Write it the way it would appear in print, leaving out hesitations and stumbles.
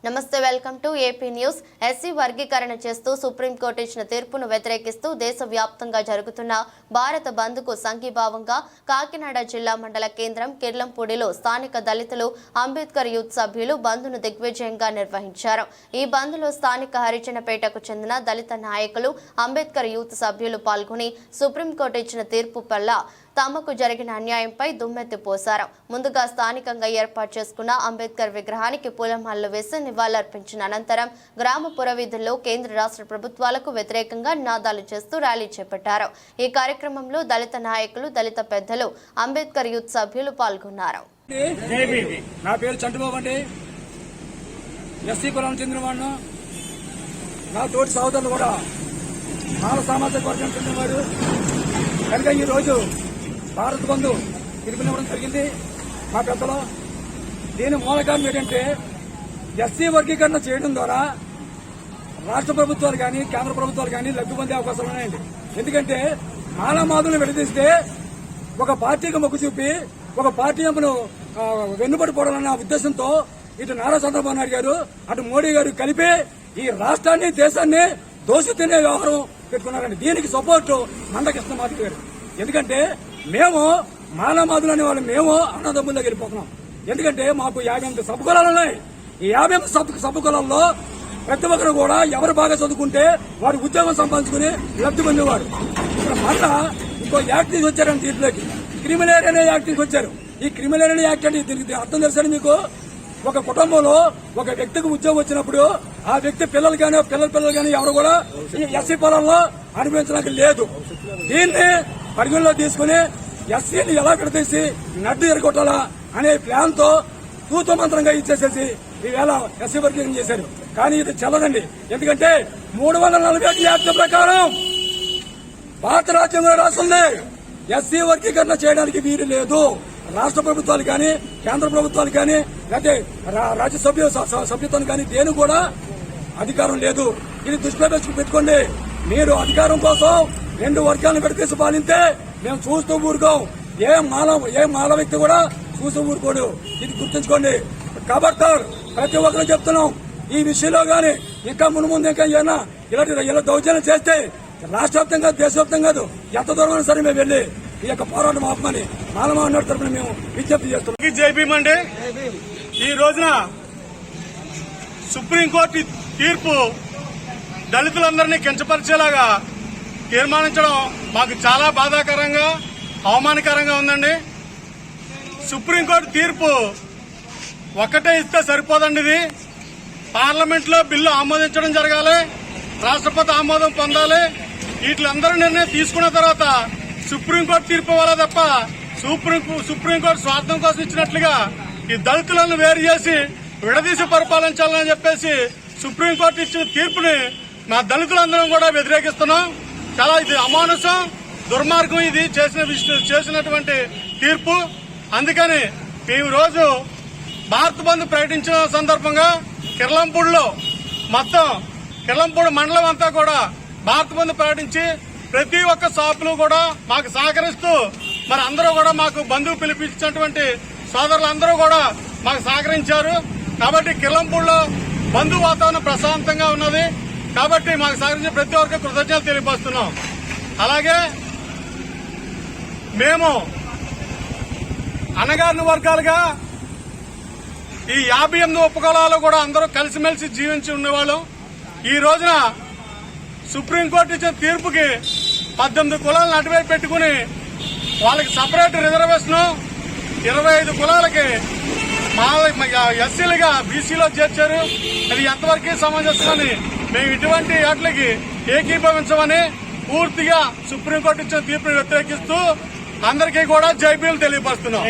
నమస్తే, welcome to AP news. SC వర్గీకరణ చేస్తూ సుప్రీంకోర్టు ఇచ్చిన తీర్పును వ్యతిరేకిస్తూ దేశవ్యాప్తంగా జరుగుతున్న భారత బంద్కు సంఘీభావంగా కాకినాడ జిల్లా మండల కేంద్రం కిర్లంపూడిలో స్థానిక దళితులు అంబేద్కర్ యూత్ సభ్యులు బంద్ను దిగ్విజయంగా నిర్వహించారు. ఈ బంద్లో స్థానిక హరిజనపేటకు చెందిన దళిత నాయకులు అంబేద్కర్ యూత్ సభ్యులు పాల్గొని సుప్రీంకోర్టు ఇచ్చిన తీర్పు పట్ల తమకు జరిగిన అన్యాయంపై దుమ్మెత్తి పోశారు. ముందుగా స్థానికంగా ఏర్పాటు చేసుకున్న అంబేద్కర్ విగ్రహానికి పూలమాలలు వేసి నివాళులర్పించిన అనంతరం గ్రామ పురవీధుల్లో కేంద్ర రాష్ట్ర ప్రభుత్వాలకు వ్యతిరేకంగా నినాదాలు చేస్తూ ర్యాలీ చేపట్టారు. ఈ కార్యక్రమంలో దళిత నాయకులు, దళిత పెద్దలు, అంబేద్కర్ యూత్ సభ్యులు పాల్గొన్నారు. నా పేరు చంటుబాబు అండి. ఎస్సీ కులానికి చెందినవాడు. నా తోటి సహోదరులు కూడా మానవ సామాజిక వర్గం చెందినవాడు. కనుక ఈ రోజు భారత్ బంధు పిలుపునివ్వడం జరిగింది మా పెద్దలు. దీని మూల కారణం ఏంటంటే ఎస్సీ వర్గీకరణ చేయడం ద్వారా రాష్ట్ర ప్రభుత్వాలు కానీ కేంద్ర ప్రభుత్వాలు కానీ లబ్ధి పొందే అవకాశాలు ఉన్నాయండి. ఎందుకంటే మానవాదులను విడదీస్తే ఒక పార్టీకి మొగ్గు చూపి ఒక పార్టీ ఎంపును వెన్నుబడిపోవాలన్న ఉద్దేశంతో ఇటు నారా చంద్రబాబు నాయుడు గారు అటు మోడీ గారు కలిపి ఈ రాష్ట్రాన్ని, దేశాన్ని దోషి తినే వ్యవహారం పెట్టుకున్నారండి. దీనికి సపోర్టు మందకృష్ణ మాధవి గారు. ఎందుకంటే మేము మానవాదులు అనే వాళ్ళు మేము అన్నదమ్ముల్లో వెళ్ళిపోతున్నాం. ఎందుకంటే మాకు 58 సబ్ కులాలు ఉన్నాయి. ఈ 58 సబ్ కులాల్లో ప్రతి ఒక్కరు కూడా ఎవరు బాగా చదువుకుంటే వారు ఉద్యోగం సంపాదించుకుని లబ్ధి పొందేవారు. ఇప్పుడు మళ్ళా ఇంకో యాక్ట్ తీసుకొచ్చారని దీంట్లోకి క్రిమినల్ అనే యాక్ట్ తీసుకొచ్చారు. ఈ క్రిమినల్ అనే యాక్ట్ అంటే దీనికి అర్థం తెలుసండి మీకు? ఒక కుటుంబంలో ఒక వ్యక్తికి ఉద్యోగం వచ్చినప్పుడు ఆ వ్యక్తి పిల్లలు కానీ పిల్లలు కానీ ఎవరు కూడా ఈ ఎస్సీ పొలంలో అనుభవించడానికి లేదు. దీన్ని పరిగణలో తీసుకుని ఎస్సీని ఎలా విడదీసి నడ్డు ఎరగొట్టాలా అనే ప్లాన్ తో తూతు మంత్రంగా ఇచ్చేసేసి ఈవేళ ఎస్సీ వర్గీకరణ చేశారు. కానీ ఇది చెల్లదండి. ఎందుకంటే 341 యాక్ట్ ప్రకారం భారత రాజ్యాంగంలో రాస్తుంది ఎస్సీ వర్గీకరణ చేయడానికి వీలు లేదు. రాష్ట్ర ప్రభుత్వాలు కానీ కేంద్ర ప్రభుత్వాలు కానీ లేకపోతే రాజ్యసభ్య సభ్యత్వం కానీ దేని కూడా అధికారం లేదు. ఇది దృష్టిలో పెట్టుకోండి. మీరు అధికారం కోసం 2 వర్గాలను విడదీసి పాలింతే మేము చూస్తూ ఊరుకోం. ఏ మాల వ్యక్తి కూడా చూస్తూ ఊరుకోడు. ఇది గుర్తుంచుకోండి. కాబట్టి ప్రతి ఒక్కరు చెప్తున్నాం, ఈ విషయంలో గాని ఇంకా ముందు ఇంకా ఏమైనా ఇలా దౌర్జన్యం చేస్తే రాష్ట్ర వ్యాప్తంగా దేశవ్యాప్తంగా కాదు, ఎంత దూరం సరే మేము వెళ్లి ఈ యొక్క పోరాటం ఆపమని మానవాడి తరఫున మేము విజ్ఞప్తి చేస్తున్నాం. జై భీమ్ అండి. ఈ రోజున సుప్రీంకోర్టు తీర్పు దళితులందరినీ కించపరిచేలాగా తీర్మానించడం మాకు చాలా బాధాకరంగా, అవమానకరంగా ఉందండి. సుప్రీంకోర్టు తీర్పు ఒక్కటే ఇస్తే సరిపోదండి. ఇది పార్లమెంట్ లో బిల్లు ఆమోదించడం జరగాలి, రాష్ట్రపతి ఆమోదం పొందాలి. వీటిలందరూ నిర్ణయం తీసుకున్న తర్వాత సుప్రీంకోర్టు తీర్పు ఇవ్వాలి తప్ప సుప్రీంకోర్టు స్వార్థం కోసం ఇచ్చినట్లుగా ఈ దళితులను వేరు చేసి విడదీసి పరిపాలించాలని చెప్పేసి సుప్రీంకోర్టు ఇచ్చిన తీర్పుని మా దళితులందరం కూడా వ్యతిరేకిస్తున్నాం. చాలా ఇది అమానుషం, దుర్మార్గం ఇది చేసినటువంటి తీర్పు. అందుకని ఈ రోజు భారత్ బంద్ ప్రకటించిన సందర్భంగా కిర్లంపూడిలో మొత్తం కిర్లంపూడి మండలం అంతా కూడా భారత్ బంద్ ప్రకటించి ప్రతి ఒక్క షాపులు కూడా మాకు సహకరిస్తూ మరి అందరూ కూడా మాకు బంధువు పిలిపించినటువంటి సోదరులందరూ కూడా మాకు సహకరించారు. కాబట్టి కిర్లంపూడిలో బంధు వాతావరణం ప్రశాంతంగా ఉన్నది. కాబట్టి మాకు సహకరించిన ప్రతి ఒక్కరికి కృతజ్ఞతలు తెలియపరుస్తున్నాం. అలాగే మేము అణగారిన వర్గాలుగా ఈ 58 ఉపకులాలు కూడా అందరూ కలిసిమెలిసి జీవించి ఉండేవాళ్ళం. ఈ రోజున సుప్రీంకోర్టు ఇచ్చిన తీర్పుకి 18 కులాలను అటువైపు పెట్టుకుని వాళ్ళకి సపరేట్ రిజర్వేషన్ 25 కులాలకి ఎస్సీలుగా బీసీలో చేర్చారు. అది ఎంతవరకు సమంజసమని మేము ఇటువంటి వాటికి ఏకీభవించమని పూర్తిగా సుప్రీంకోర్టు ఇచ్చిన తీర్పును వ్యతిరేకిస్తూ అందరికీ కూడా జై భీమ్ తెలియపరుస్తున్నాం.